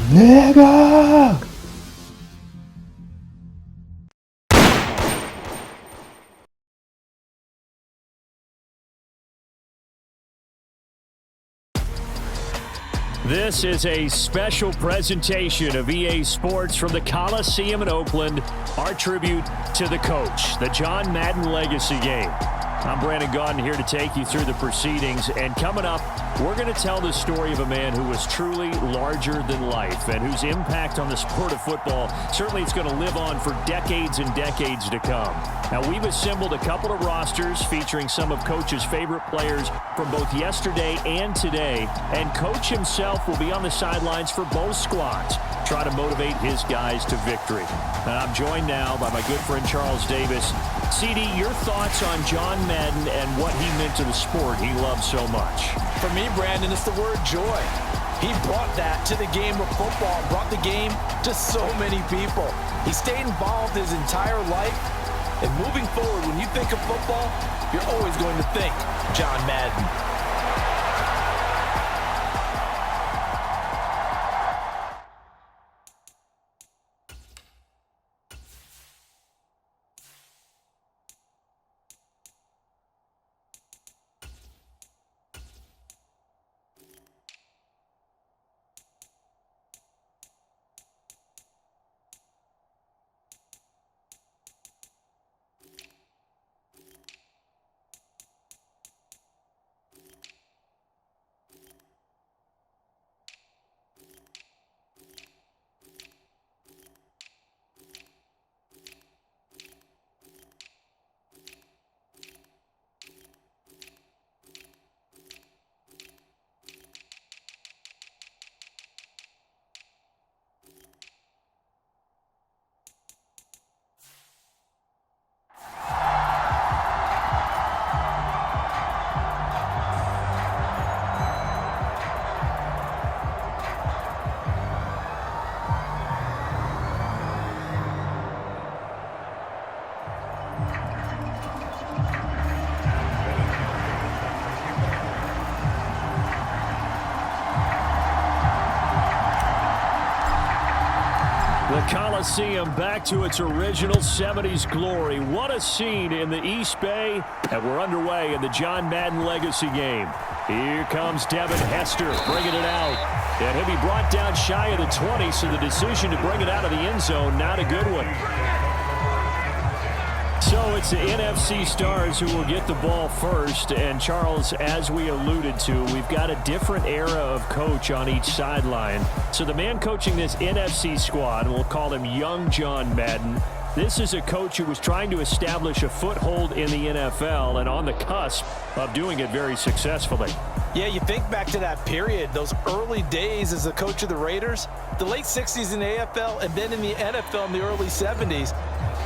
Nigga! This is a special presentation of EA Sports from the Coliseum in Oakland, our tribute to the coach, the John Madden Legacy Game. I'm Brandon Gaudin here to take you through the proceedings, and coming up, we're going to tell the story of a man who was truly larger than life and whose impact on the sport of football certainly is going to live on for decades and decades to come. Now, we've assembled a couple of rosters featuring some of Coach's favorite players from both yesterday and today, and Coach himself will be on the sidelines for both squads, try to motivate his guys to victory. And I'm joined now by my good friend Charles Davis. CD, your thoughts on John Madden and what he meant to the sport he loved so much? For me, Brandon, it's the word joy. He brought that to the game of football, brought the game to so many people. He stayed involved his entire life. And moving forward, when you think of football, you're always going to think John Madden. The Coliseum back to its original 70s glory. What a scene in the East Bay. And we're underway in the John Madden Legacy Game. Here comes Devin Hester bringing it out. And he'll be brought down shy of the 20, so the decision to bring it out of the end zone, not a good one. So it's the NFC stars who will get the ball first. And Charles, as we alluded to, we've got a different era of coach on each sideline. So the man coaching this NFC squad, we'll call him Young John Madden. This is a coach who was trying to establish a foothold in the NFL and on the cusp of doing it very successfully. Yeah, you think back to that period, those early days as the coach of the Raiders, the late 60s in the AFL and then in the NFL in the early 70s.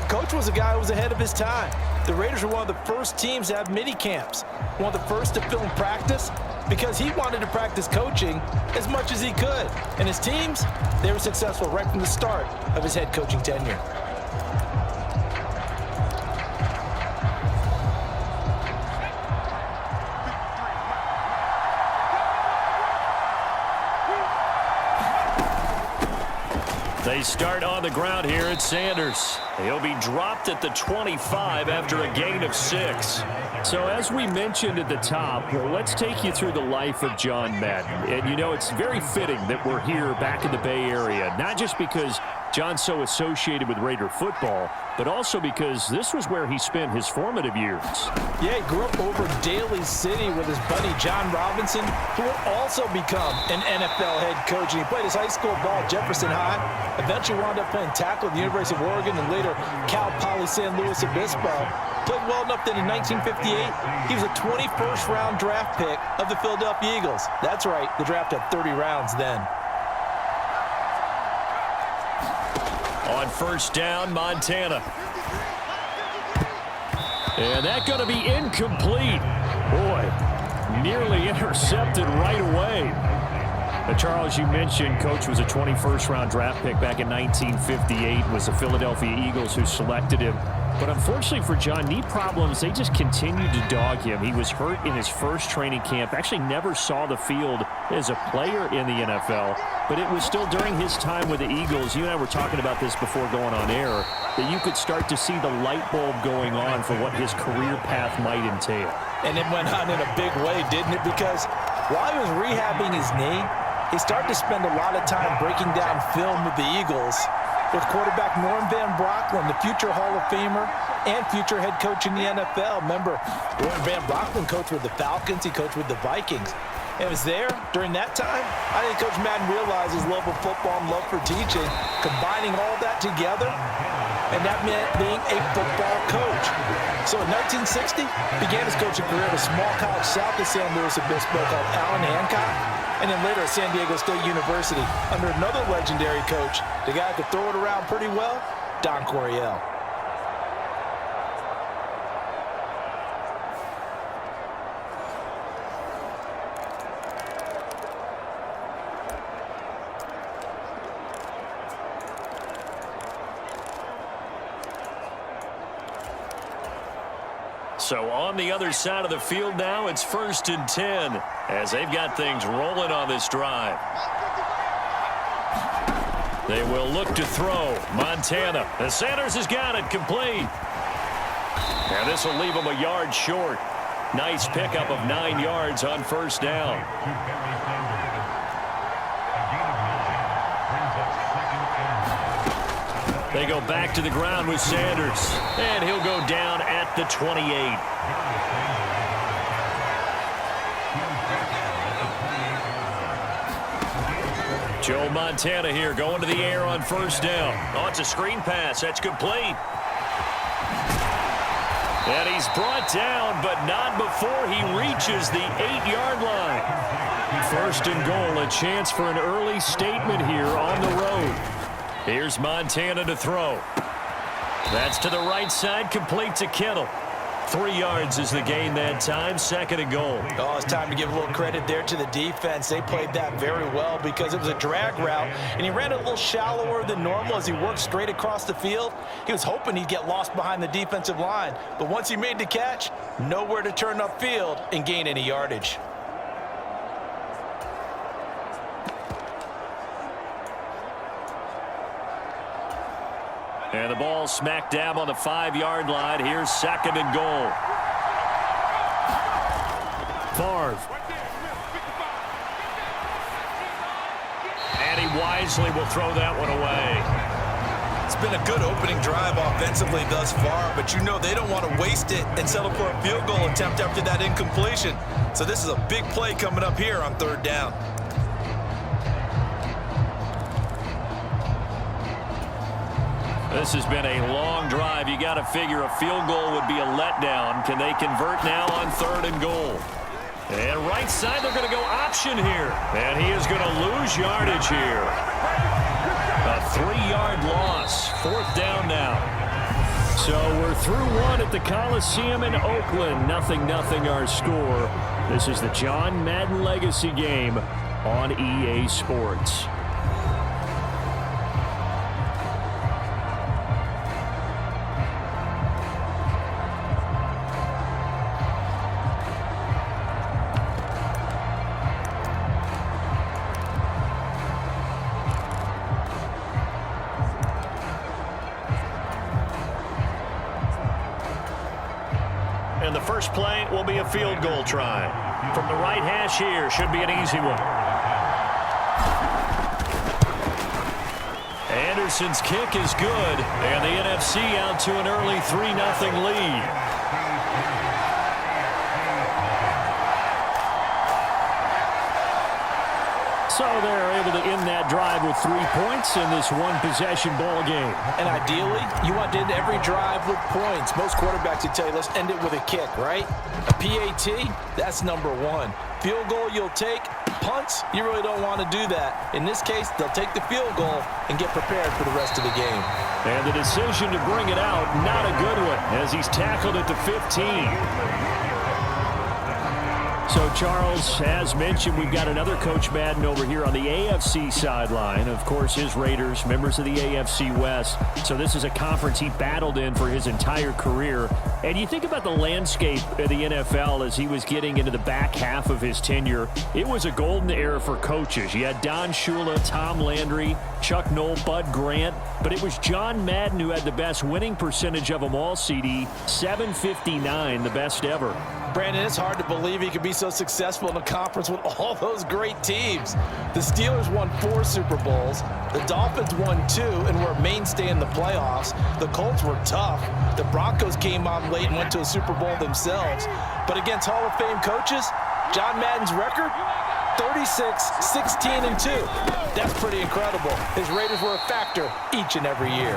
Coach was a guy who was ahead of his time. The Raiders were one of the first teams to have mini camps, one of the first to film practice, because he wanted to practice coaching as much as he could. And his teams, they were successful right from the start of his head coaching tenure. They start on the ground here at Sanders. He'll be dropped at the 25 after a gain of 6. So as we mentioned at the top, let's take you through the life of John Madden. And you know, it's very fitting that we're here back in the Bay Area, not just because John's so associated with Raider football, but also because this was where he spent his formative years. Yeah, he grew up over Daly City with his buddy John Robinson, who would also become an NFL head coach. And he played his high school ball at Jefferson High, eventually wound up playing tackle at the University of Oregon and later Cal Poly San Luis Obispo. Played well enough that in 1958, he was a 21st round draft pick of the Philadelphia Eagles. That's right, the draft had 30 rounds then. On first down, Montana. And that's going to be incomplete. Boy, nearly intercepted right away. But Charles, you mentioned Coach was a 21st round draft pick back in 1958. It was the Philadelphia Eagles who selected him. But unfortunately for John, knee problems, they just continued to dog him. He was hurt in his first training camp. Actually never saw the field as a player in the NFL. But it was still during his time with the Eagles. You and I were talking about this before going on air, that you could start to see the light bulb going on for what his career path might entail. And it went on in a big way, didn't it? Because while he was rehabbing his knee, he started to spend a lot of time breaking down film with the Eagles with quarterback Norm Van Brocklin, the future Hall of Famer and future head coach in the NFL. Remember, Norm Van Brocklin coached with the Falcons. He coached with the Vikings. And it was there during that time, I think Coach Madden realized his love of football and love for teaching, combining all that together, and that meant being a football coach. So in 1960, began his coaching career at a small college south of San Luis Obispo called Allen Hancock, and then later at San Diego State University under another legendary coach, the guy who could throw it around pretty well, Don Coryell. So on the other side of the field now, it's 1st and 10 as they've got things rolling on this drive. They will look to throw. Montana. And Sanders has got it complete. And this will leave him a yard short. Nice pickup of 9 yards on 1st down. They go back to the ground with Sanders. And he'll go down at the 28. Joe Montana here going to the air on 1st down. Oh, it's a screen pass. That's complete. And he's brought down, but not before he reaches the 8-yard line. 1st and goal, a chance for an early statement here on the road. Here's Montana to throw. That's to the right side, complete to Kittle. 3 yards is the gain that time, 2nd and goal. Oh, it's time to give a little credit there to the defense. They played that very well because it was a drag route, and he ran a little shallower than normal as he worked straight across the field. He was hoping he'd get lost behind the defensive line, but once he made the catch, nowhere to turn upfield and gain any yardage. And the ball smack dab on the 5-yard line. Here's 2nd and goal. Favre. And he wisely will throw that one away. It's been a good opening drive offensively thus far, but you know they don't want to waste it and settle for a field goal attempt after that incompletion. So this is a big play coming up here on 3rd down. This has been a long drive. You got to figure a field goal would be a letdown. Can they convert now on 3rd and goal? And right side, they're going to go option here. And he is going to lose yardage here. A 3-yard loss. 4th down now. So we're through one at the Coliseum in Oakland. 0-0 our score. This is the John Madden Legacy Game on EA Sports. And the first play will be a field goal try. From the right hash here, should be an easy one. Anderson's kick is good, and the NFC out to an early 3-0 lead. So they're able to end that drive with 3 points in this one-possession ball game. And ideally, you want to end every drive with points. Most quarterbacks would tell you, let's end it with a kick, right? A PAT, that's number 1. Field goal you'll take. Punts, you really don't want to do that. In this case, they'll take the field goal and get prepared for the rest of the game. And the decision to bring it out, not a good one, as he's tackled at the 15. So, Charles, as mentioned, we've got another Coach Madden over here on the AFC sideline. Of course, his Raiders, members of the AFC West. So this is a conference he battled in for his entire career. And you think about the landscape of the NFL as he was getting into the back half of his tenure. It was a golden era for coaches. You had Don Shula, Tom Landry, Chuck Noll, Bud Grant. But it was John Madden who had the best winning percentage of them all, CD. 759, the best ever. Brandon, it's hard to believe he could be so successful in a conference with all those great teams. The Steelers won 4 Super Bowls. The Dolphins won 2 and were a mainstay in the playoffs. The Colts were tough. The Broncos came on late and went to a Super Bowl themselves. But against Hall of Fame coaches, John Madden's record, 36-16-2. That's pretty incredible. His Raiders were a factor each and every year.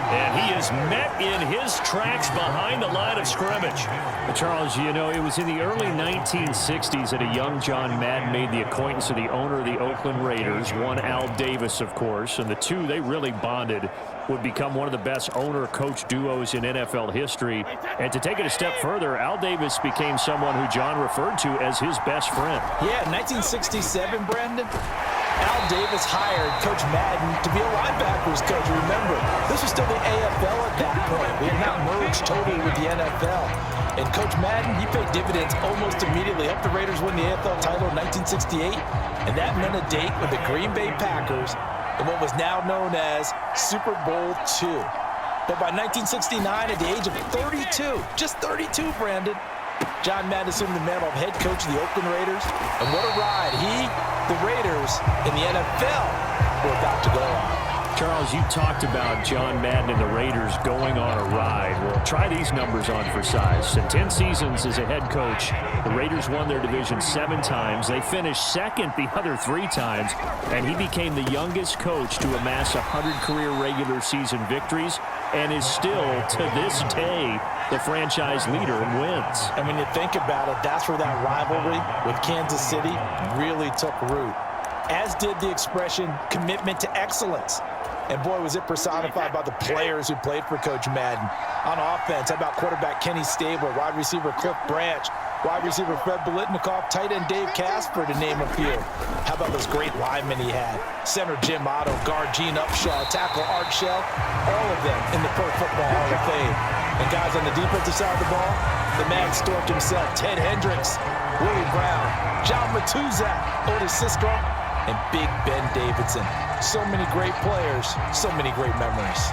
And he is met in his tracks behind the line of scrimmage. Charles, you know, it was in the early 1960s that a young John Madden made the acquaintance of the owner of the Oakland Raiders, one Al Davis, of course, and the two, they really bonded, would become one of the best owner-coach duos in NFL history. And to take it a step further, Al Davis became someone who John referred to as his best friend. Yeah, in 1967, Brandon, Al Davis hired Coach Madden to be a linebackers coach. Remember, this was still the AFL at that point. We had not merged totally with the NFL. And Coach Madden, he paid dividends almost immediately. Helped the Raiders win the AFL title in 1968. And that meant a date with the Green Bay Packers in what was now known as Super Bowl II. But by 1969, at the age of 32, just 32, Brandon, John Madden assumed the mantle of head coach of the Oakland Raiders. And what a ride he, the Raiders, and the NFL were about to go on. Charles, you talked about John Madden and the Raiders going on a ride. Well, try these numbers on for size. In 10 seasons as a head coach, the Raiders won their division 7 times. They finished second the other 3 times, and he became the youngest coach to amass 100 career regular season victories and is still, to this day, the franchise leader in wins. And when you think about it, that's where that rivalry with Kansas City really took root, as did the expression commitment to excellence. And boy, was it personified by the players who played for Coach Madden. On offense, how about quarterback Kenny Stabler, wide receiver Cliff Branch, wide receiver Fred Biletnikoff, tight end Dave Casper, to name a few. How about those great linemen he had? Center Jim Otto, guard Gene Upshaw, tackle Art Shell, all of them in the Pro Football Hall of Fame. And guys on the defensive side of the ball, the Mad Stork himself, Ted Hendricks, Willie Brown, John Matuzak, Otis Sistrunk, and Big Ben Davidson. So many great players, so many great memories.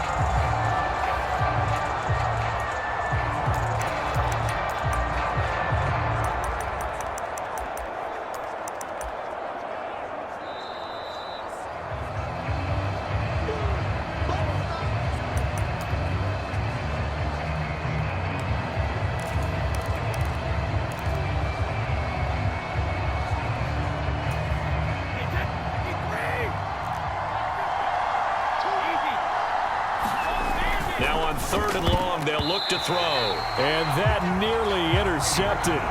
Now on 3rd and long, they'll look to throw. And that nearly intercepted.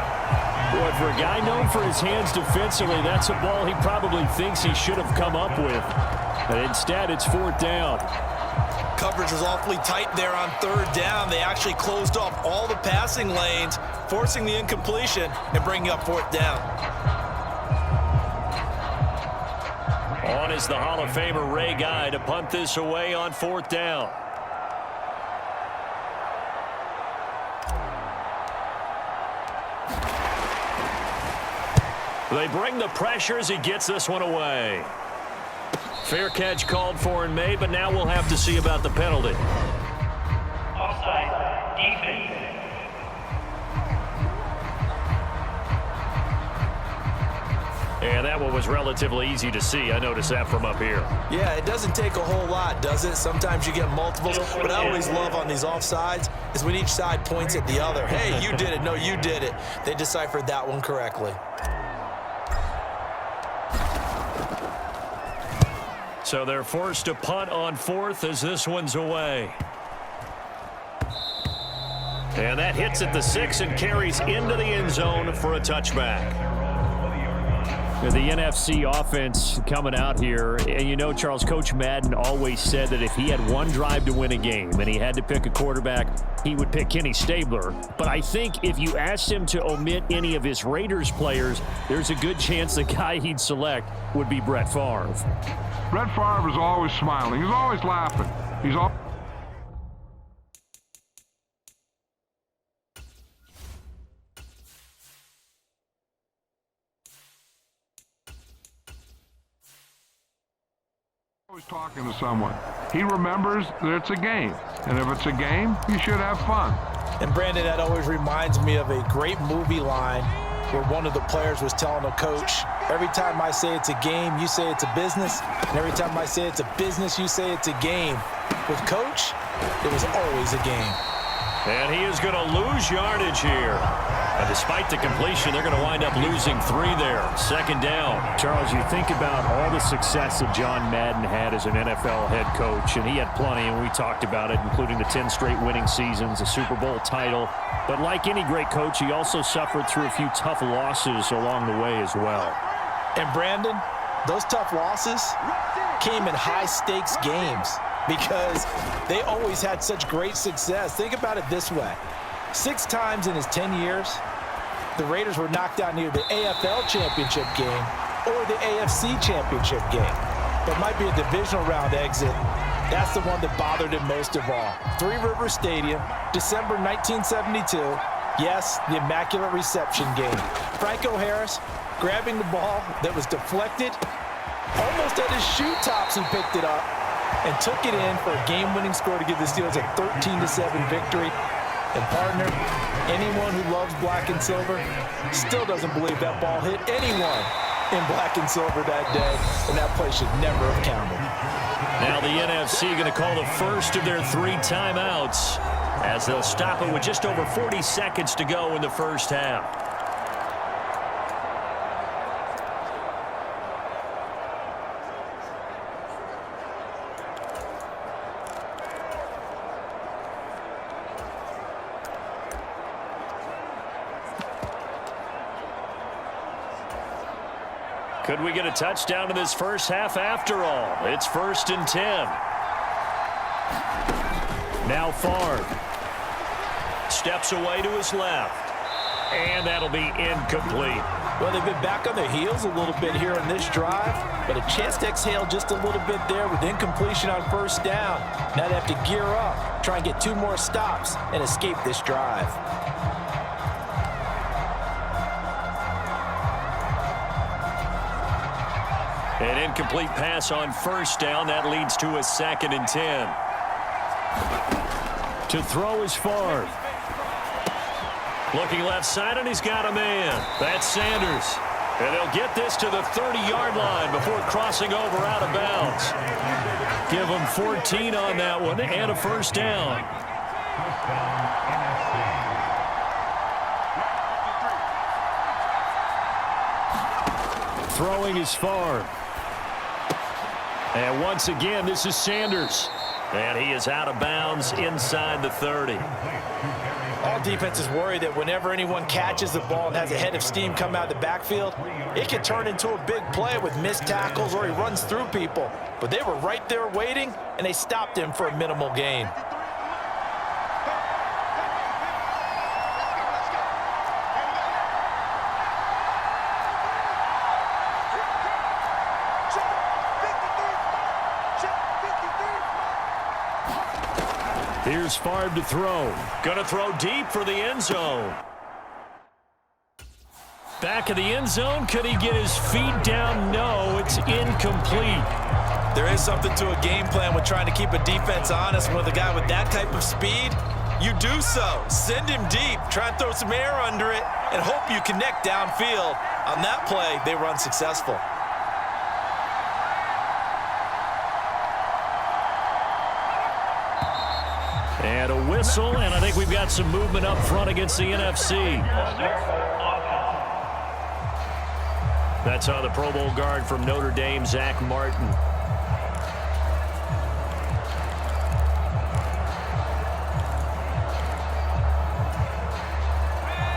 Boy, for a guy known for his hands defensively, that's a ball he probably thinks he should have come up with. But instead, it's 4th down. Coverage was awfully tight there on 3rd down. They actually closed off all the passing lanes, forcing the incompletion and bringing up 4th down. On is the Hall of Famer Ray Guy to punt this away on 4th down. They bring the pressure as he gets this one away. Fair catch called for and made, but now we'll have to see about the penalty. Offside, defense. And that one was relatively easy to see. I noticed that from up here. Yeah, it doesn't take a whole lot, does it? Sometimes you get multiples. What I always love on these offsides is when each side points at the other. Hey, you did it. No, you did it. They deciphered that one correctly. So they're forced to punt on 4th as this one's away. And that hits at the 6 and carries into the end zone for a touchback. The NFC offense coming out here, and you know, Charles, Coach Madden always said that if he had one drive to win a game and he had to pick a quarterback, he would pick Kenny Stabler. But I think if you asked him to omit any of his Raiders players, there's a good chance the guy he'd select would be Brett Favre. Brett Favre is always smiling. He's always laughing. He's always talking to someone. He remembers that it's a game, and if it's a game, you should have fun. And Brandon, that always reminds me of a great movie line where one of the players was telling a coach, every time I say it's a game, you say it's a business, and every time I say it's a business, you say it's a game. With Coach, it was always a game. And he is going to lose yardage here. And despite the completion, they're going to wind up losing 3 there. Second down. Charles, you think about all the success that John Madden had as an NFL head coach, and he had plenty, and we talked about it, including the 10 straight winning seasons, a Super Bowl title. But like any great coach, he also suffered through a few tough losses along the way as well. And Brandon, those tough losses came in high-stakes games because they always had such great success. Think about it this way. 6 times in his 10 years, the Raiders were knocked out near the AFL championship game or the AFC championship game. But might be a divisional round exit. That's the one that bothered him most of all. Three Rivers Stadium, December 1972. Yes, the Immaculate Reception game. Franco Harris grabbing the ball that was deflected. Almost at his shoe tops, he picked it up and took it in for a game-winning score to give the Steelers a 13-7 victory. And partner, anyone who loves black and silver still doesn't believe that ball hit anyone in black and silver that day, and that play should never have counted. Now the NFC going to call the first of their 3 timeouts as they'll stop it with just over 40 seconds to go in the first half. Could we get a touchdown in this first half after all? It's 1st and 10. Now Favre steps away to his left. And that'll be incomplete. Well, they've been back on their heels a little bit here in this drive, but a chance to exhale just a little bit there with incompletion on first down. Now they have to gear up, try and get 2 more stops and escape this drive. An incomplete pass on first down. That leads to a 2nd and 10. To throw is Favre. Looking left side, and he's got a man. That's Sanders. And they'll get this to the 30-yard line before crossing over out of bounds. Give them 14 on that one and a first down. Throwing is Favre. And once again, this is Sanders. And he is out of bounds inside the 30. All defenses worry that whenever anyone catches the ball and has a head of steam come out of the backfield, it can turn into a big play with missed tackles or he runs through people. But they were right there waiting, and they stopped him for a minimal gain. Here's Favre to throw. Gonna throw deep for the end zone. Back of the end zone. Could he get his feet down? No, it's incomplete. There is something to a game plan with trying to keep a defense honest. With a guy with that type of speed, you do so. Send him deep. Try and throw some air under it and hope you connect downfield. On that play, they were unsuccessful. And a whistle, and I think we've got some movement up front against the NFC. That's on the Pro Bowl guard from Notre Dame, Zach Martin.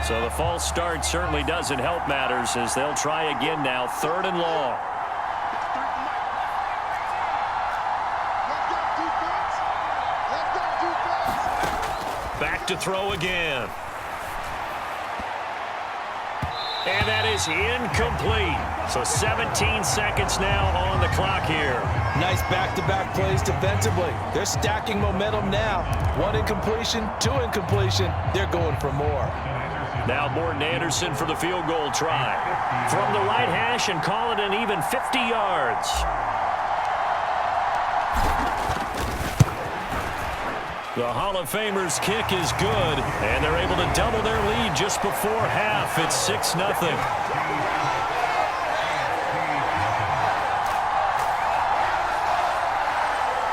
So the false start certainly doesn't help matters as they'll try again now, 3rd and long. Back to throw again. And that is incomplete. So 17 seconds now on the clock here. Nice back-to-back plays defensively. They're stacking momentum now. 1 incompletion, 2 incompletion. They're going for more. Now Morton Anderson for the field goal try. From the right hash and call it an even 50 yards. The Hall of Famer's kick is good, and they're able to double their lead just before half. It's 6-0.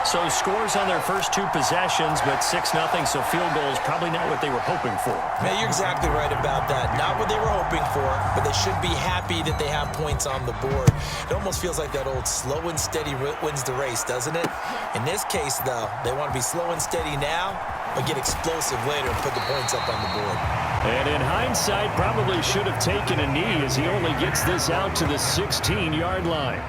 So scores on their first 2 possessions, but 6-0, so field goal is probably not what they were hoping for. Man, you're exactly right about that. Not what they were hoping for, but they should be happy that they have points on the board. It almost feels like that old slow and steady wins the race, doesn't it? In this case, though, they want to be slow and steady now, but get explosive later and put the points up on the board. And in hindsight, probably should have taken a knee as he only gets this out to the 16-yard line.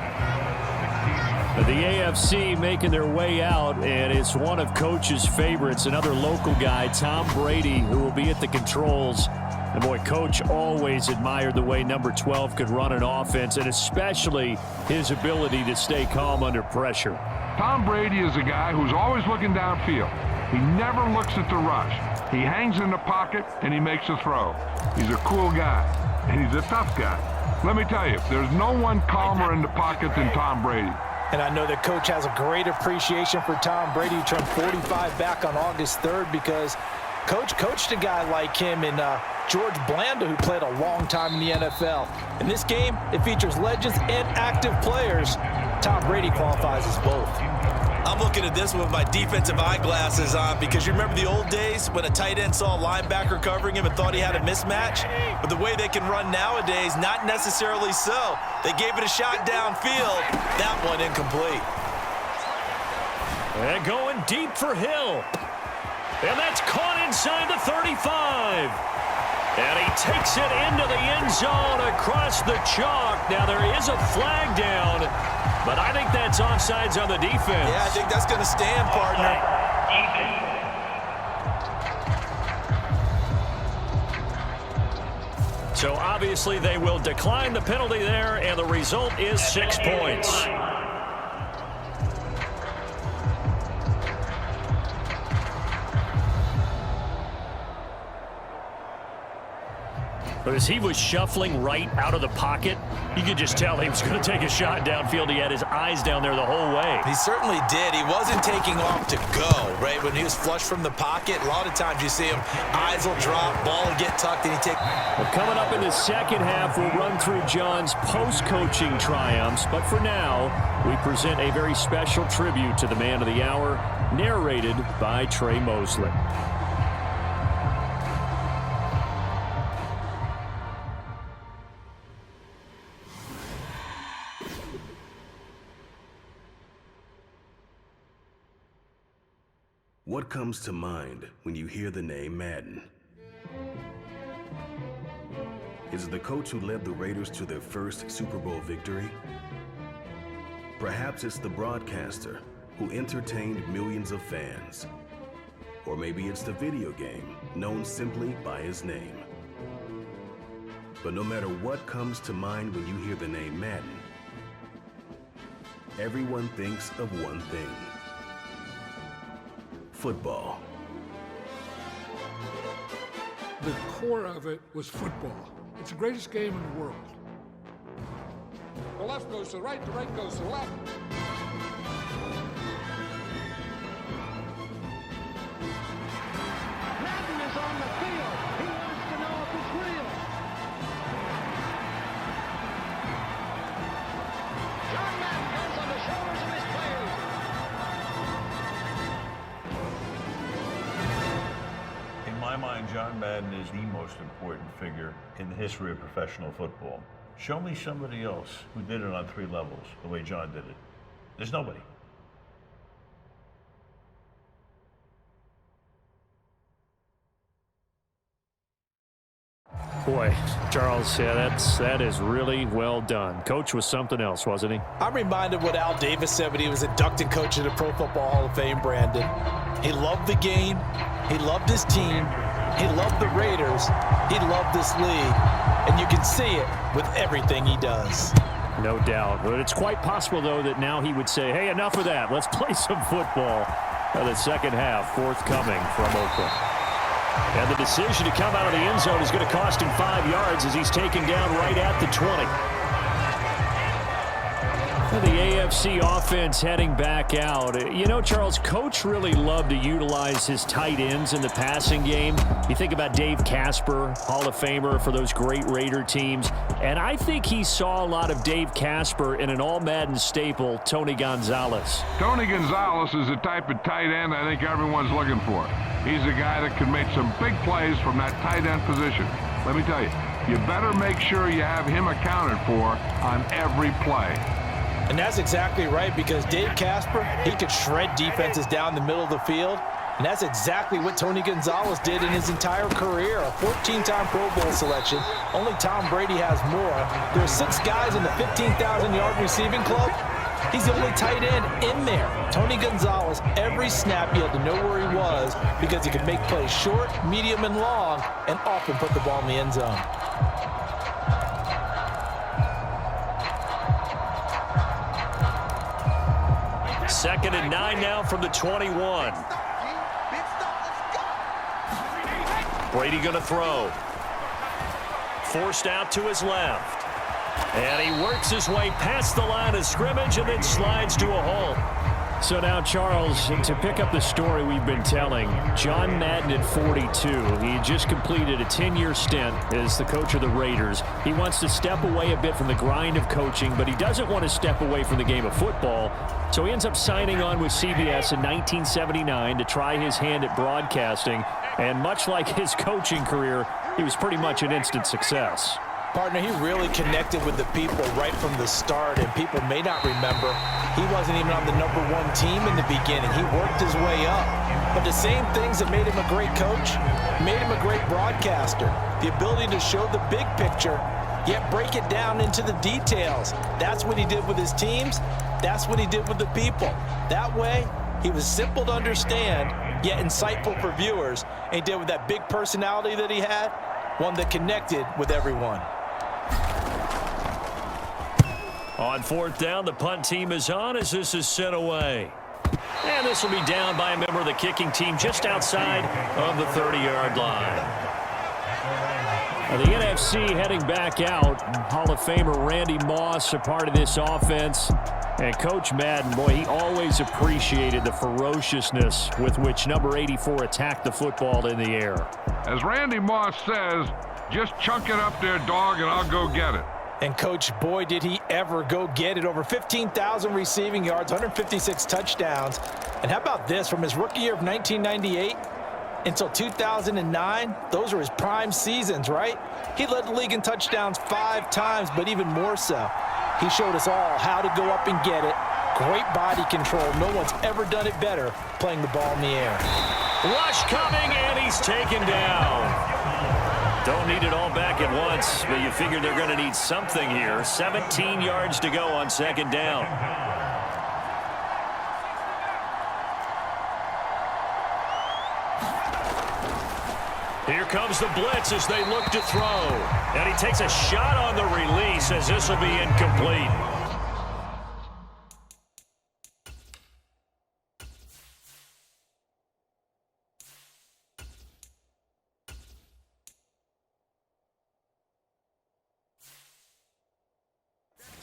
The AFC making their way out, and it's one of Coach's favorites, another local guy, Tom Brady, who will be at the controls. And boy, Coach always admired the way number 12 could run an offense, and especially his ability to stay calm under pressure. Tom Brady is a guy who's always looking downfield. He never looks at the rush. He hangs in the pocket, and he makes a throw. He's a cool guy, and he's a tough guy. Let me tell you, there's no one calmer in the pocket than Tom Brady. And I know that Coach has a great appreciation for Tom Brady, who turned 45 back on August 3rd, because Coach coached a guy like him in George Blanda, who played a long time in the NFL. In this game, it features legends and active players. Tom Brady qualifies as both. I'm looking at this with my defensive eyeglasses on because you remember the old days when a tight end saw a linebacker covering him and thought he had a mismatch? But the way they can run nowadays, not necessarily so. They gave it a shot downfield. That one incomplete. And going deep for Hill. And that's caught inside the 35. And he takes it into the end zone across the chalk. Now there is a flag down, but I think that's offsides on the defense. Yeah, I think that's going to stand, partner. So obviously they will decline the penalty there, and the result is 6 points. But as he was shuffling right out of the pocket, you could just tell he was going to take a shot downfield. He had his eyes down there the whole way. He certainly did. He wasn't taking off to go, right? When he was flush from the pocket, a lot of times you see him, eyes will drop, ball will get tucked, and he take. Well, coming up in the second half, we'll run through John's post-coaching triumphs. But for now, we present a very special tribute to the man of the hour, narrated by Trey Mosley. What comes to mind when you hear the name Madden? Is it the coach who led the Raiders to their first Super Bowl victory? Perhaps it's the broadcaster who entertained millions of fans. Or maybe it's the video game known simply by his name. But no matter what comes to mind when you hear the name Madden, everyone thinks of one thing: football. The core of it was football. It's the greatest game in the world. The left goes to the right goes to the left. Madden is on the field. He wants to know if it's real. John Madden goes on the shoulders of his players. In my mind, John Madden is the most important figure in the history of professional football. Show me somebody else who did it on 3 levels the way John did it. There's nobody. Boy, Charles, yeah, that is really well done. Coach was something else, wasn't he? I'm reminded what Al Davis said when he was inducted coach of the Pro Football Hall of Fame, Brandon. He loved the game. He loved his team. He loved the Raiders. He loved this league. And you can see it with everything he does. No doubt. But it's quite possible, though, that now he would say, hey, enough of that. Let's play some football. The second half forthcoming from Oakland. And the decision to come out of the end zone is going to cost him 5 yards as he's taken down right at the 20. The AFC offense heading back out. You know, Charles, Coach really loved to utilize his tight ends in the passing game. You think about Dave Casper, Hall of Famer for those great Raider teams. And I think he saw a lot of Dave Casper in an all-Madden staple, Tony Gonzalez. Tony Gonzalez is the type of tight end I think everyone's looking for. He's a guy that can make some big plays from that tight end position. Let me tell you, you better make sure you have him accounted for on every play. And that's exactly right, because Dave Casper, he could shred defenses down the middle of the field. And that's exactly what Tony Gonzalez did in his entire career. A 14-time Pro Bowl selection. Only Tom Brady has more. There are 6 guys in the 15,000-yard receiving club. He's the only tight end in there. Tony Gonzalez, every snap, you had to know where he was because he could make plays short, medium, and long, and often put the ball in the end zone. Second and 9 now from the 21. Brady going to throw. Forced out to his left. And he works his way past the line of scrimmage and then slides to a hole. So now, Charles, to pick up the story we've been telling, John Madden at 42. He had just completed a 10-year stint as the coach of the Raiders. He wants to step away a bit from the grind of coaching, but he doesn't want to step away from the game of football. So he ends up signing on with CBS in 1979 to try his hand at broadcasting. And much like his coaching career, he was pretty much an instant success. Partner, he really connected with the people right from the start, and people may not remember, he wasn't even on the #1 team in the beginning. He worked his way up. But the same things that made him a great coach made him a great broadcaster. The ability to show the big picture, yet break it down into the details. That's what he did with his teams. That's what he did with the people. That way, he was simple to understand, yet insightful for viewers. And he did with that big personality that he had, one that connected with everyone. On 4th down, the punt team is on as this is sent away. And this will be down by a member of the kicking team just outside of the 30-yard line. Now the NFC heading back out. Hall of Famer Randy Moss a part of this offense. And Coach Madden, boy, he always appreciated the ferociousness with which number 84 attacked the football in the air. As Randy Moss says, just chunk it up there, dog, and I'll go get it. And, Coach, boy, did he ever go get it. Over 15,000 receiving yards, 156 touchdowns. And how about this? From his rookie year of 1998 until 2009, those were his prime seasons, right? He led the league in touchdowns 5 times, but even more so, he showed us all how to go up and get it. Great body control. No one's ever done it better playing the ball in the air. Rush coming, and he's taken down. Don't need it all back at once, but you figure they're going to need something here. 17 yards to go on 2nd down. Here comes the blitz as they look to throw. And he takes a shot on the release as this will be incomplete.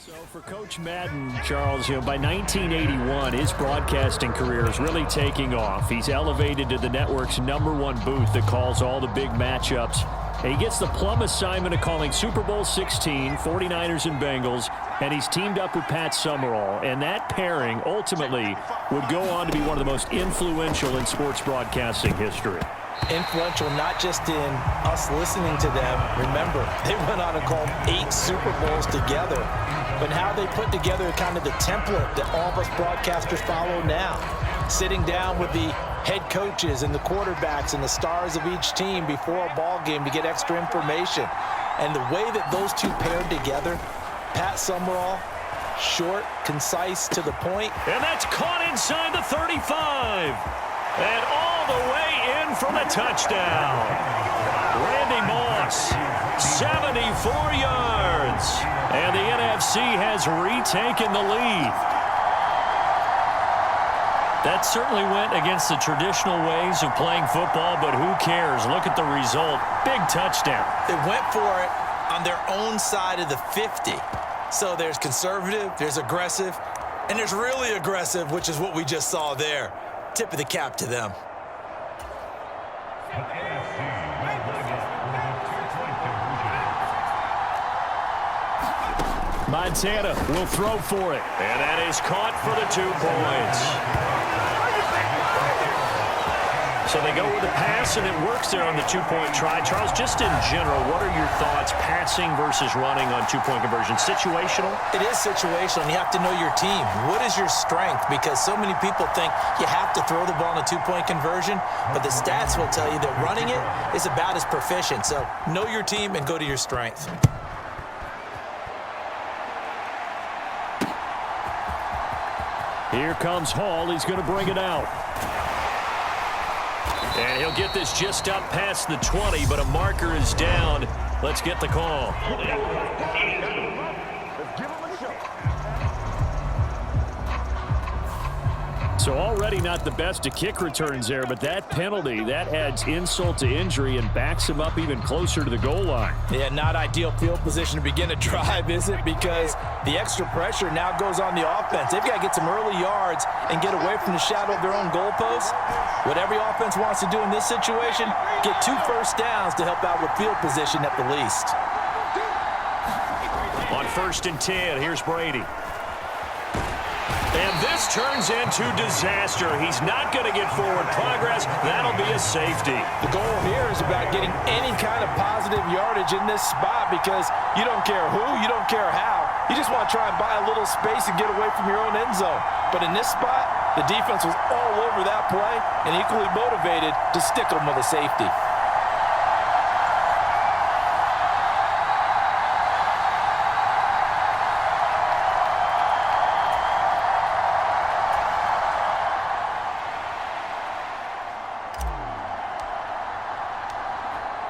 So for Coach Madden, Charles, by 1981, his broadcasting career is really taking off. He's elevated to the network's #1 booth that calls all the big matchups. And he gets the plum assignment of calling Super Bowl 16, 49ers and Bengals, and he's teamed up with Pat Summerall. And that pairing ultimately would go on to be one of the most influential in sports broadcasting history. Influential not just in us listening to them. Remember, they went on and called 8 Super Bowls together. But how they put together kind of the template that all of us broadcasters follow now. Sitting down with the head coaches and the quarterbacks and the stars of each team before a ball game to get extra information. And the way that those two paired together, Pat Summerall, short, concise, to the point. And that's caught inside the 35. And all the way in for the touchdown. Randy Moss, 74 yards. And the NFC has retaken the lead. That certainly went against the traditional ways of playing football, but who cares? Look at the result. Big touchdown. They went for it on their own side of the 50. So there's conservative, there's aggressive, and there's really aggressive, which is what we just saw there. Tip of the cap to them. Montana will throw for it. And that is caught for the 2 points. So they go with the pass, and it works there on the 2-point try. Charles, just in general, what are your thoughts passing versus running on 2-point conversion? Situational? It is situational, and you have to know your team. What is your strength? Because so many people think you have to throw the ball in a 2-point conversion, but the stats will tell you that running it is about as proficient. So know your team and go to your strength. Here comes Hall. He's going to bring it out. And he'll get this just up past the 20, but a marker is down. Let's get the call. So already not the best of kick returns there, but that penalty, that adds insult to injury and backs him up even closer to the goal line. Yeah, not ideal field position to begin a drive, is it? Because the extra pressure now goes on the offense. They've got to get some early yards and get away from the shadow of their own goalposts. What every offense wants to do in this situation, get 2 first downs to help out with field position at the least. On 1st and 10, here's Brady. And this turns into disaster. He's not going to get forward progress. That'll be a safety. The goal here is about getting any kind of positive yardage in this spot because you don't care who, you don't care how. You just want to try and buy a little space and get away from your own end zone. But in this spot, the defense was all over that play and equally motivated to stick them with a safety.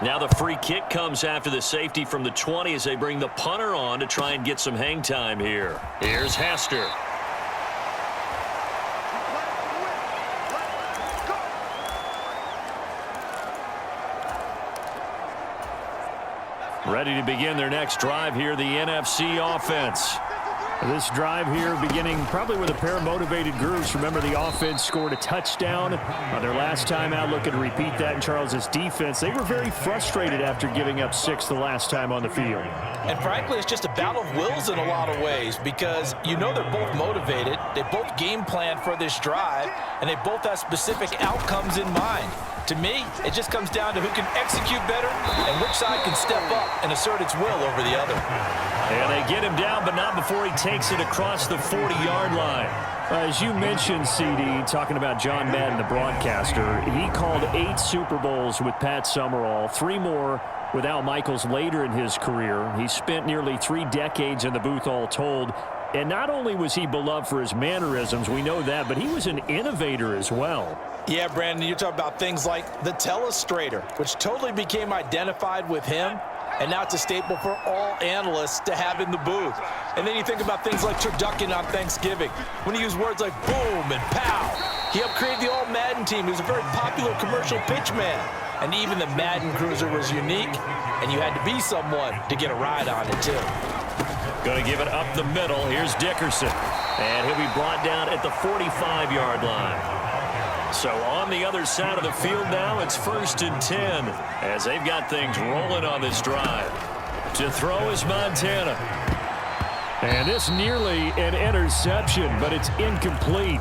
Now the free kick comes after the safety from the 20 as they bring the punter on to try and get some hang time here. Here's Hester. Ready to begin their next drive here, the NFC offense. This drive here beginning probably with a pair of motivated groups. Remember, the offense scored a touchdown on their last time out. Looking to repeat that in Charles's defense. They were very frustrated after giving up 6 the last time on the field. And frankly, it's just a battle of wills in a lot of ways because you know they're both motivated. They both game planned for this drive, and they both have specific outcomes in mind. To me, it just comes down to who can execute better and which side can step up and assert its will over the other. And they get him down, but not before he takes it across the 40-yard line. As you mentioned, CD, talking about John Madden, the broadcaster, he called 8 Super Bowls with Pat Summerall, 3 more with Al Michaels later in his career. He spent nearly 3 decades in the booth all told. And not only was he beloved for his mannerisms, we know that, but he was an innovator as well. Yeah, Brandon, you're talking about things like the telestrator, which totally became identified with him, and now it's a staple for all analysts to have in the booth. And then you think about things like turducken on Thanksgiving, when he used words like boom and pow. He helped create the All-Madden team. He was a very popular commercial pitch man. And even the Madden Cruiser was unique, and you had to be someone to get a ride on it, too. Going to give it up the middle. Here's Dickerson. And he'll be brought down at the 45-yard line. So on the other side of the field now, it's 1st and 10 as they've got things rolling on this drive. To throw is Montana. And this nearly an interception, but it's incomplete.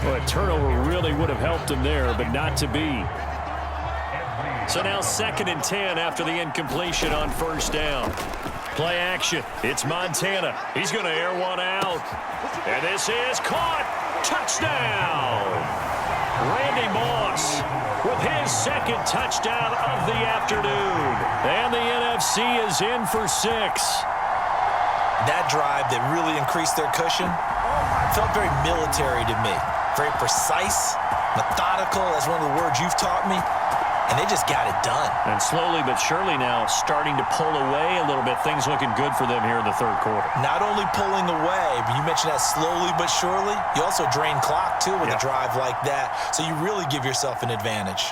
Well, a turnover really would have helped him there, but not to be. So now 2nd and 10 after the incompletion on 1st down. Play action. It's Montana. He's going to air one out. And this is caught. Touchdown. Randy Moss with his second touchdown of the afternoon. And the NFC is in for 6. That drive that really increased their cushion felt very military to me. Very precise, methodical, that's one of the words you've taught me. And they just got it done. And slowly but surely now starting to pull away a little bit. Things looking good for them here in the third quarter. Not only pulling away, but you mentioned that slowly but surely. You also drain clock, too, with a drive like that. So you really give yourself an advantage.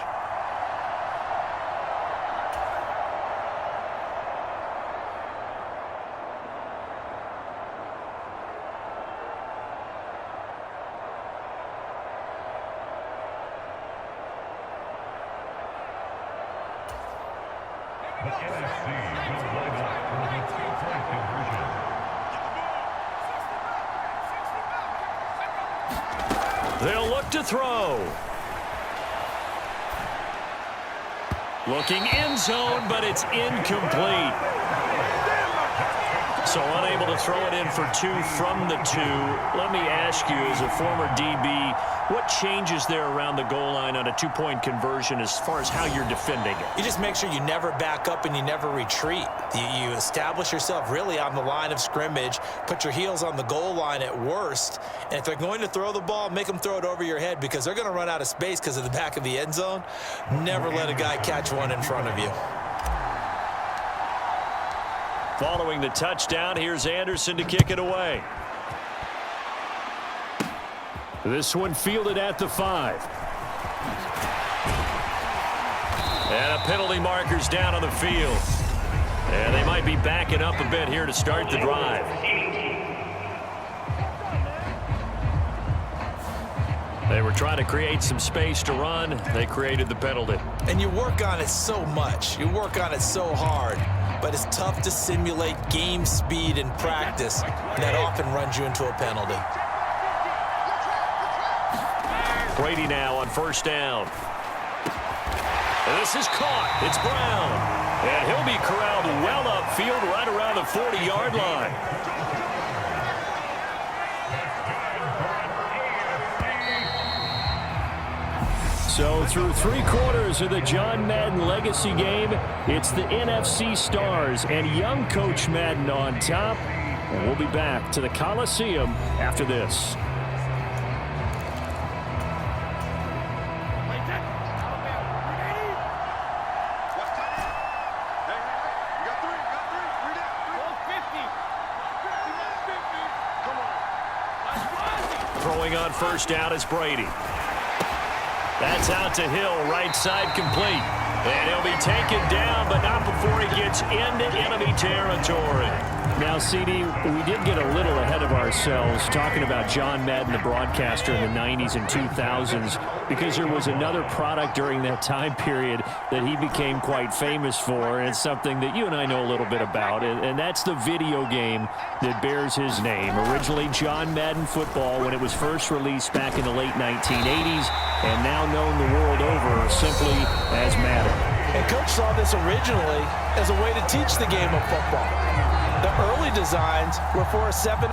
They'll look to throw. Looking end zone, but it's incomplete. So unable to throw it in for 2 from the 2. Let me ask you, as a former DB, what changes there around the goal line on a 2-point conversion as far as how you're defending it? You just make sure you never back up and you never retreat. You establish yourself really on the line of scrimmage, put your heels on the goal line at worst, and if they're going to throw the ball, make them throw it over your head because they're going to run out of space because of the back of the end zone. Never let a guy catch one in front of you. Following the touchdown, here's Anderson to kick it away. This one fielded at the 5. And a penalty marker's down on the field. And they might be backing up a bit here to start the drive. They were trying to create some space to run. They created the penalty. And you work on it so much. You work on it so hard. But it's tough to simulate game speed in practice. And that often runs you into a penalty. Brady now on first down. This is caught. It's Brown. And he'll be corralled well upfield right around the 40-yard line. So through 3 quarters of the John Madden Legacy Game, it's the NFC Stars and young Coach Madden on top. And we'll be back to the Coliseum after this. Throwing on first down is Brady. That's out to Hill, right side complete. And he'll be taken down, but not before he gets into enemy territory. Now, CD, we did get a little ahead of ourselves talking about John Madden, the broadcaster in the 90s and 2000s, because there was another product during that time period that he became quite famous for, and it's something that you and I know a little bit about, and that's the video game that bears his name. Originally John Madden Football when it was first released back in the late 1980s, and now known the world over simply as Madden. And Coach saw this originally as a way to teach the game of football. The early designs were for a 7.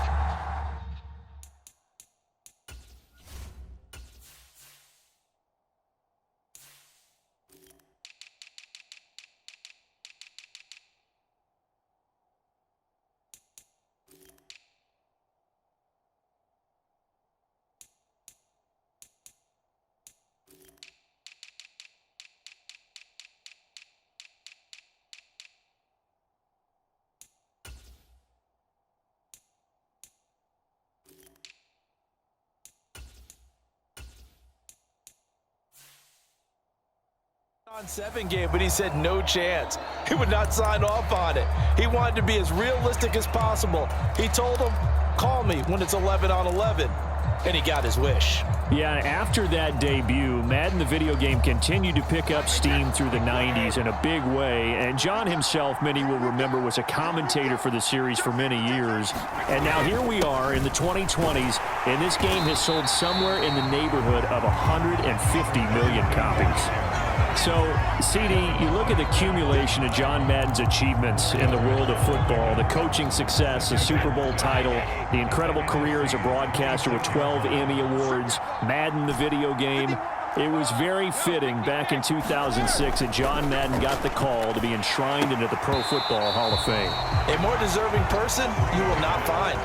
On 7 game, but he said no chance. He would not sign off on it. He wanted to be as realistic as possible. He told him, call me when it's 11 on 11. And he got his wish. Yeah, after that debut, Madden the video game continued to pick up steam through the 90s in a big way. And John himself, many will remember, was a commentator for the series for many years. And now here we are in the 2020s, and this game has sold somewhere in the neighborhood of 150 million copies. So, CD, you look at the accumulation of John Madden's achievements in the world of football, the coaching success, the Super Bowl title, the incredible career as a broadcaster with 12 Emmy Awards, Madden the video game. It was very fitting back in 2006 that John Madden got the call to be enshrined into the Pro Football Hall of Fame. A more deserving person you will not find.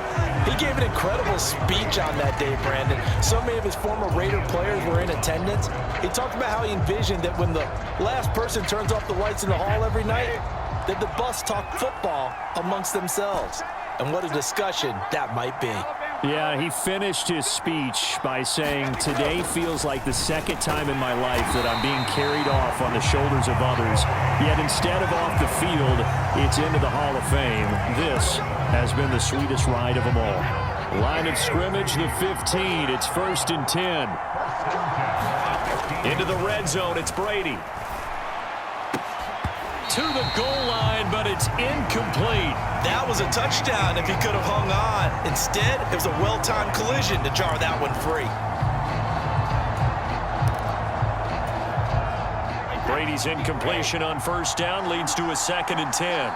He gave an incredible speech on that day, Brandon. So many of his former Raider players were in attendance. He talked about how he envisioned that when the last person turns off the lights in the hall every night, that the bus talk football amongst themselves. And what a discussion that might be. Yeah, he finished his speech by saying, "Today feels like the second time in my life that I'm being carried off on the shoulders of others. Yet instead of off the field, it's into the Hall of Fame. This has been the sweetest ride of them all." Line of scrimmage, the 15. It's 1st and 10. Into the red zone, it's Brady. To the goal line, but it's incomplete. That was a touchdown if he could have hung on. Instead, it was a well-timed collision to jar that one free. Brady's incompletion on 1st down leads to a 2nd and 10.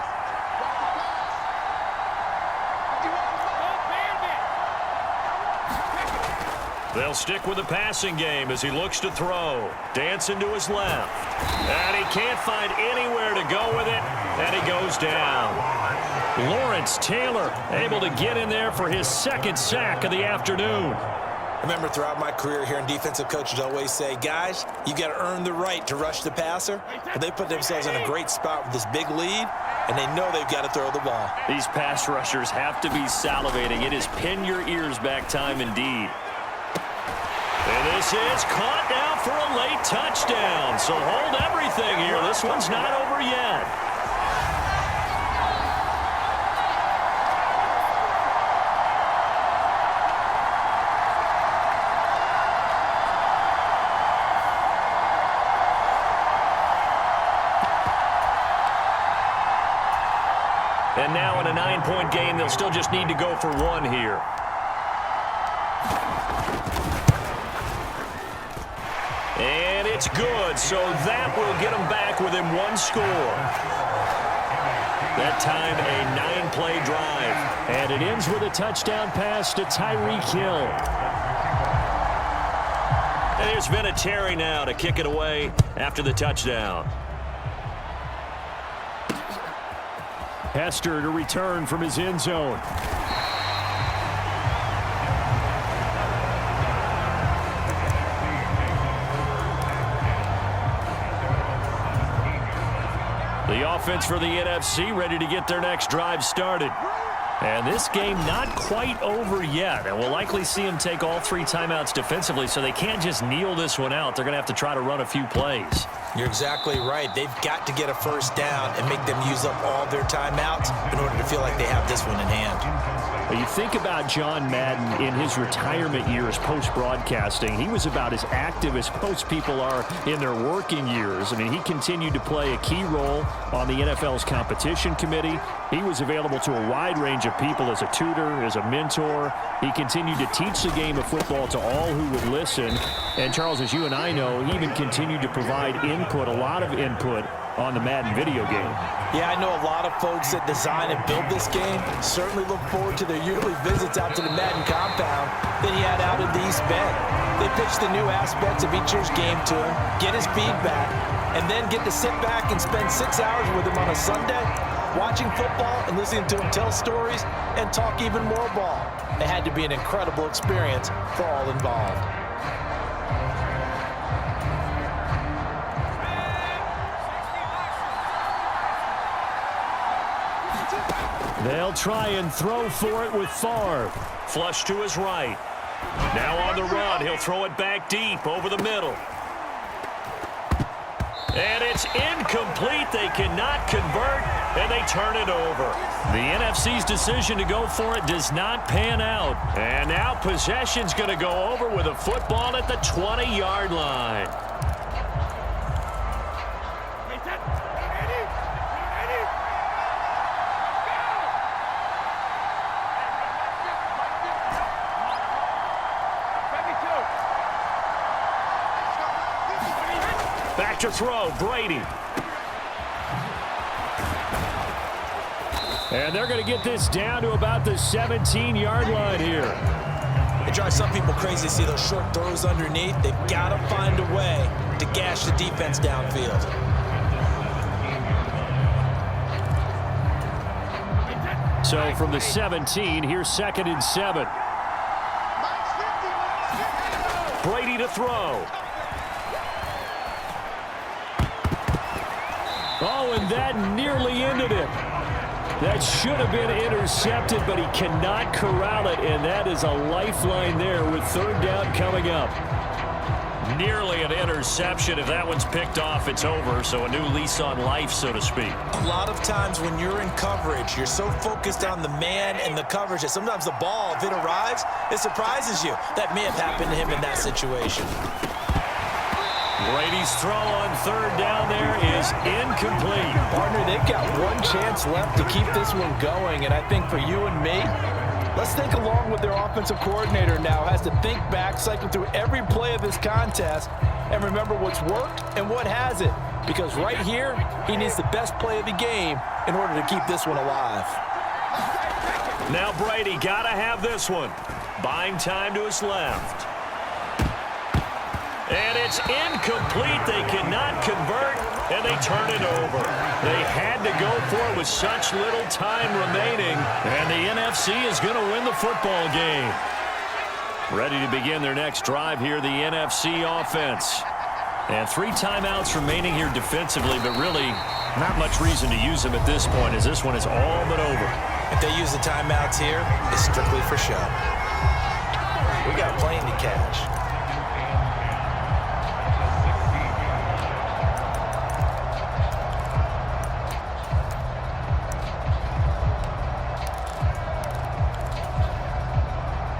They'll stick with the passing game as he looks to throw. Dancing to his left. And he can't find anywhere to go with it, and he goes down. Lawrence Taylor able to get in there for his 2nd sack of the afternoon. I remember throughout my career hearing defensive coaches always say, guys, you got to earn the right to rush the passer. But they put themselves in a great spot with this big lead, and they know they've got to throw the ball. These pass rushers have to be salivating. It is pin your ears back time indeed. And this is caught now for a late touchdown. So hold everything here. This one's not over yet. And now in a 9-point game, they'll still just need to go for one here. And it's good, so that will get them back within one score. That time, a 9-play drive. And it ends with a touchdown pass to Tyreek Hill. And there's Vinatieri now to kick it away after the touchdown. Hester to return from his end zone. The offense for the NFC ready to get their next drive started. And this game not quite over yet. And we'll likely see them take all 3 timeouts defensively, so they can't just kneel this one out. They're going to have to try to run a few plays. You're exactly right. They've got to get a 1st down and make them use up all their timeouts in order to feel like they have this one in hand. When you think about John Madden in his retirement years post-broadcasting, he was about as active as most people are in their working years. I mean, he continued to play a key role on the NFL's competition committee. He was available to a wide range of people as a tutor, as a mentor. He continued to teach the game of football to all who would listen. And Charles, as you and I know, he even continued to provide input, a lot of input, on the Madden video game. Yeah, I know a lot of folks that design and build this game certainly look forward to their yearly visits out to the Madden compound that he had out in the East Bend. They pitch the new aspects of each year's game to him, get his feedback, and then get to sit back and spend 6 hours with him on a Sunday, watching football and listening to him tell stories and talk even more ball. It had to be an incredible experience for all involved. They'll try and throw for it with Favre. Flush to his right. Now on the run, he'll throw it back deep over the middle. And it's incomplete. They cannot convert, and they turn it over. The NFC's decision to go for it does not pan out. And now possession's going to go over with a football at the 20-yard line. Back to throw, Brady. And they're going to get this down to about the 17-yard line here. It drives some people crazy to see those short throws underneath. They've got to find a way to gash the defense downfield. So from the 17, here's 2nd and 7. Brady to throw. Oh, and that nearly ended it. That should have been intercepted, but he cannot corral it, and that is a lifeline there with 3rd down coming up. Nearly an interception. If that one's picked off, it's over, so a new lease on life, so to speak. A lot of times when you're in coverage, you're so focused on the man and the coverage that sometimes the ball, if it arrives, it surprises you. That may have happened to him in that situation. Brady's throw on 3rd down there is incomplete. Partner, they've got one chance left to keep this one going, and I think for you and me, let's think along with their offensive coordinator now. Has to think back, cycle through every play of this contest, and remember what's worked and what hasn't. Because right here, he needs the best play of the game in order to keep this one alive. Now Brady got to have this one. Buying time to his left. And it's incomplete. They cannot convert, and they turn it over. They had to go for it with such little time remaining, and the NFC is going to win the football game. Ready to begin their next drive here, the NFC offense. And 3 timeouts remaining here defensively, but really not much reason to use them at this point, as this one is all but over. If they use the timeouts here, it's strictly for show. We got a plane to catch.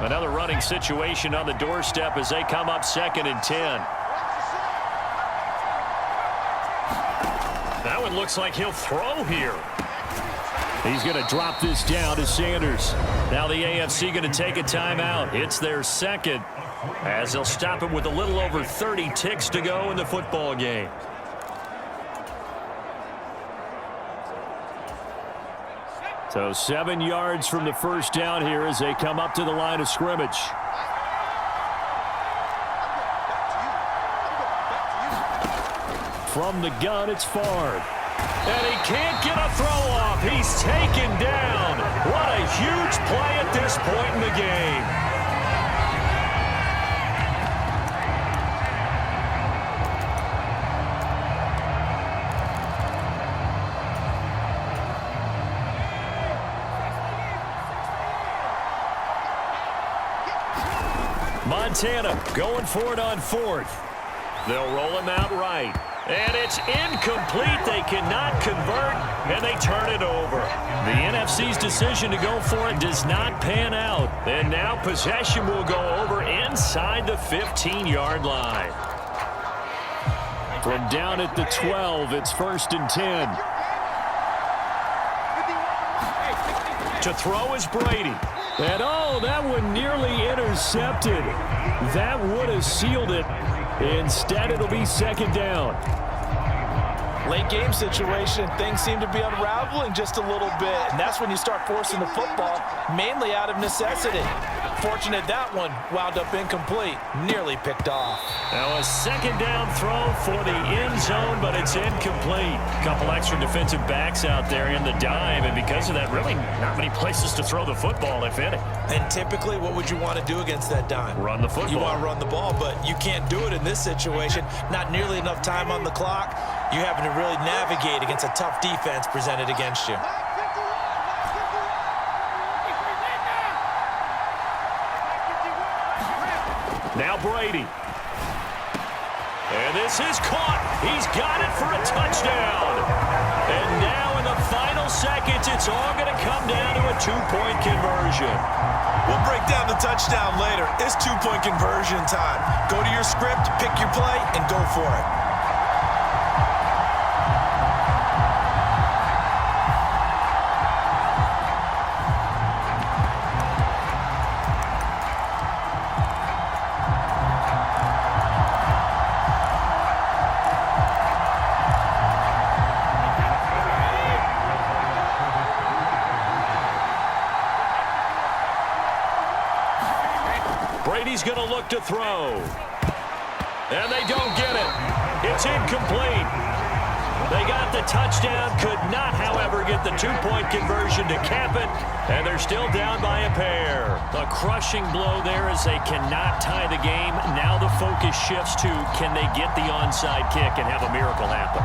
Another running situation on the doorstep as they come up 2nd and 10. That one looks like he'll throw here. He's going to drop this down to Sanders. Now the AFC going to take a timeout. It's their 2nd, as they'll stop it with a little over 30 ticks to go in the football game. So 7 yards from the first down here as they come up to the line of scrimmage. From the gun, it's Favre. And he can't get a throw off. He's taken down. What a huge play at this point in the game. Montana going for it on 4th. They'll roll him out right. And it's incomplete. They cannot convert, and they turn it over. The NFC's decision to go for it does not pan out. And now possession will go over inside the 15-yard line. From down at the 12, it's 1st and 10. To throw is Brady. And oh, that one nearly intercepted. That would have sealed it. Instead, it'll be 2nd down. Late game situation, things seem to be unraveling just a little bit, and that's when you start forcing the football, mainly out of necessity. Fortunate that one wound up incomplete, nearly picked off. Now a 2nd down throw for the end zone, but it's incomplete. Couple extra defensive backs out there in the dime, and because of that, really not many places to throw the football, if any. And typically, what would you want to do against that dime? Run the football. You want to run the ball, but you can't do it in this situation. Not nearly enough time on the clock. You're having to really navigate against a tough defense presented against you. Now Brady. And this is caught. He's got it for a touchdown. And now in the final seconds, it's all going to come down to a 2-point conversion. We'll break down the touchdown later. It's 2-point conversion time. Go to your script, pick your play, and go for it. Brady's going to look to throw. And they don't get it. It's incomplete. They got the touchdown, could not, however, get the two-point conversion to cap it, and they're still down by a pair. A crushing blow there as they cannot tie the game. Now the focus shifts to, can they get the onside kick and have a miracle happen?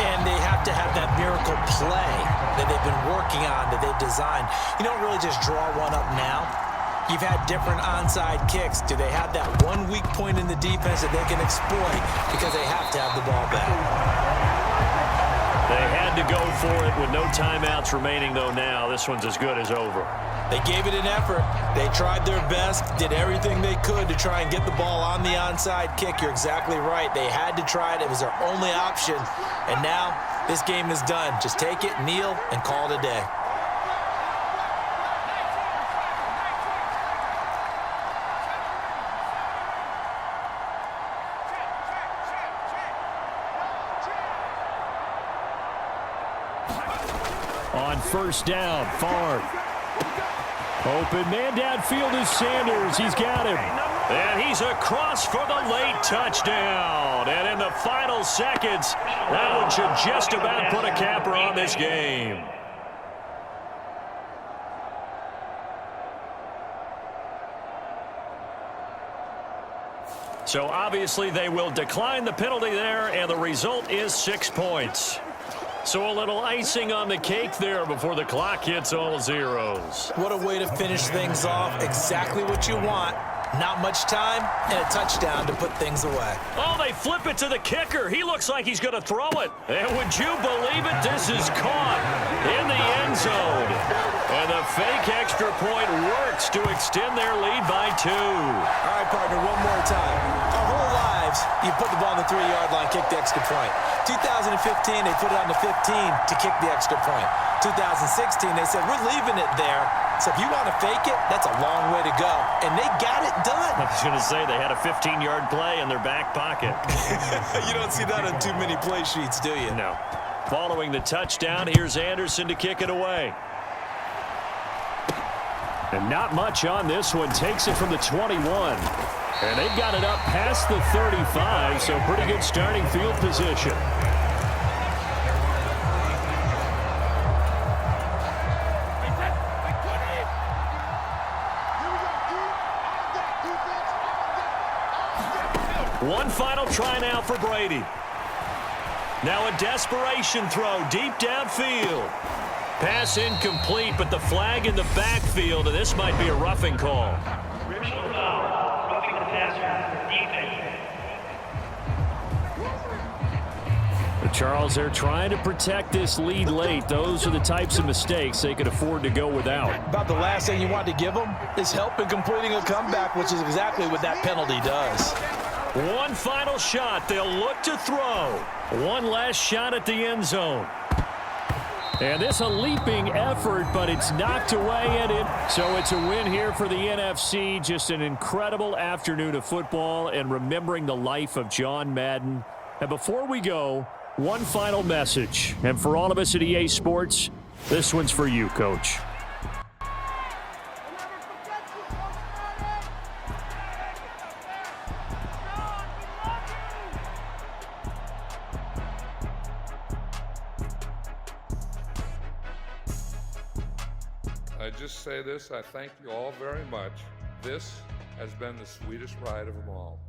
And they have to have that miracle play that they've been working on, that they've designed. You don't really just draw one up now. You've had different onside kicks. Do they have that one weak point in the defense that they can exploit? Because they have to have the ball back. They had to go for it with no timeouts remaining, though. Now this one's as good as over. They gave it an effort. They tried their best, did everything they could to try and get the ball on the onside kick. You're exactly right. They had to try it. It was their only option. And now this game is done. Just take it, kneel, and call it a day. On first down, Favre. Open man downfield is Sanders. He's got him. And he's across for the late touchdown. And in the final seconds, that one should just about put a capper on this game. So obviously they will decline the penalty there, and the result is 6 points. So a little icing on the cake there before the clock hits all zeros. What a way to finish things off. Exactly what you want. Not much time and a touchdown to put things away. Oh, they flip it to the kicker. He looks like he's going to throw it. And would you believe it? This is caught in the end zone. And the fake extra point works to extend their lead by 2. All right, partner, one more time. Our whole lives, you put the ball on the 3-yard line, kick the extra point. 2015, they put it on the 15 to kick the extra point. 2016, they said, we're leaving it there. So if you want to fake it, that's a long way to go. And they got it done. I was going to say, they had a 15-yard play in their back pocket. You don't see that on too many play sheets, do you? No. Following the touchdown, here's Anderson to kick it away. And not much on this one. Takes it from the 21. And they've got it up past the 35, so pretty good starting field position. One final try now for Brady. Now a desperation throw deep downfield. Pass incomplete, but the flag in the backfield, and this might be a roughing call. Charles, they're trying to protect this lead late. Those are the types of mistakes they could afford to go without. About the last thing you want to give them is help in completing a comeback, which is exactly what that penalty does. One final shot. They'll look to throw. One last shot at the end zone. And this a leaping effort, but it's knocked away and in. So it's a win here for the NFC. Just an incredible afternoon of football and remembering the life of John Madden. And before we go, one final message. And for all of us at EA Sports, this one's for you, Coach. I just say this, I thank you all very much. This has been the sweetest ride of them all.